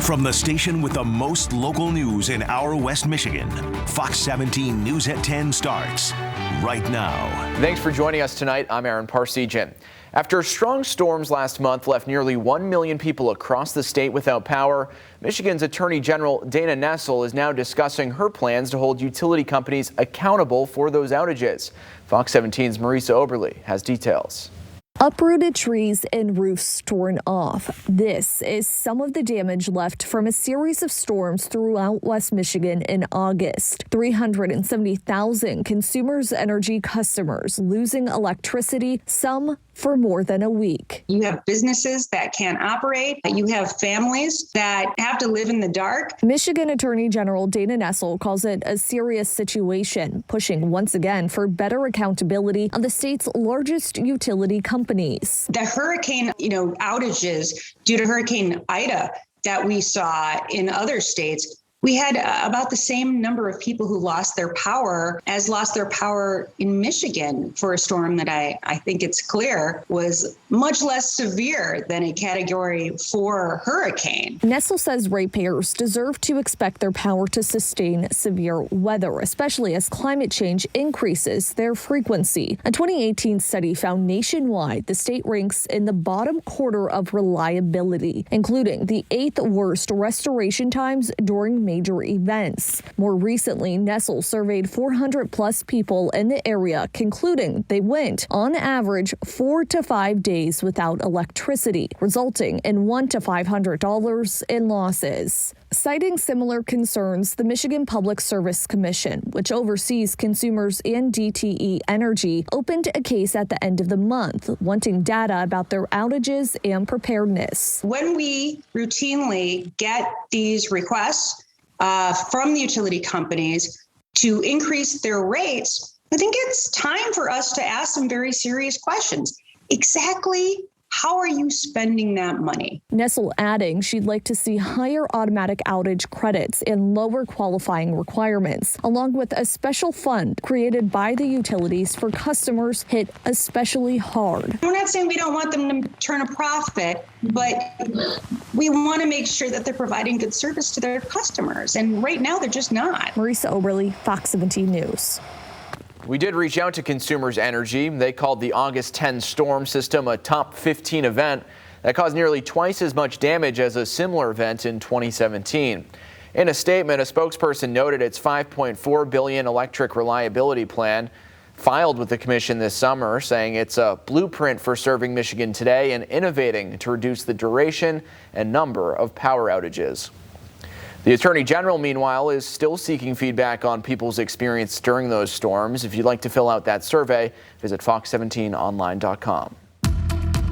From the station with the most local news in our West Michigan, Fox 17 News at 10 starts right now. Thanks for joining us tonight. I'm Aaron Parsegian. After strong storms last month left nearly 1 million people across the state without power, Michigan's Attorney General Dana Nessel is now discussing her plans to hold utility companies accountable for those outages. Fox 17's Marisa Oberle has details. Uprooted trees and roofs torn off. This is some of the damage left from a series of storms throughout West Michigan in August. 370,000 Consumers Energy customers losing electricity, some for more than a week. You have businesses that can't operate. You have families that have to live in the dark. Michigan Attorney General Dana Nessel calls it a serious situation, pushing once again for better accountability on the state's largest utility companies. The hurricane, outages due to Hurricane Ida that we saw in other states, we had about the same number of people who lost their power as lost their power in Michigan for a storm that I think it's clear was much less severe than a Category 4 hurricane. Nessel says ratepayers deserve to expect their power to sustain severe weather, especially as climate change increases their frequency. A 2018 study found nationwide the state ranks in the bottom quarter of reliability, including the 8th worst restoration times during major events. More recently, Nessel surveyed 400+ people in the area, concluding they went, on average, 4 to 5 days without electricity, resulting in $100 to $500 in losses. Citing similar concerns, the Michigan Public Service Commission, which oversees consumers and DTE Energy, opened a case at the end of the month, wanting data about their outages and preparedness. When we routinely get these requests from the utility companies to increase their rates, I think it's time for us to ask some very serious questions. Exactly how are you spending that money? Nessel adding she'd like to see higher automatic outage credits and lower qualifying requirements, along with a special fund created by the utilities for customers hit especially hard. We're not saying we don't want them to turn a profit, but we want to make sure that they're providing good service to their customers. And right now, they're just not. Marisa Oberle, Fox 17 News. We did reach out to Consumers Energy. They called the August 10 storm system a top 15 event that caused nearly twice as much damage as a similar event in 2017. In a statement, a spokesperson noted its $5.4 billion electric reliability plan filed with the commission this summer, saying it's a blueprint for serving Michigan today and innovating to reduce the duration and number of power outages. The Attorney General, meanwhile, is still seeking feedback on people's experience during those storms. If you'd like to fill out that survey, visit fox17online.com.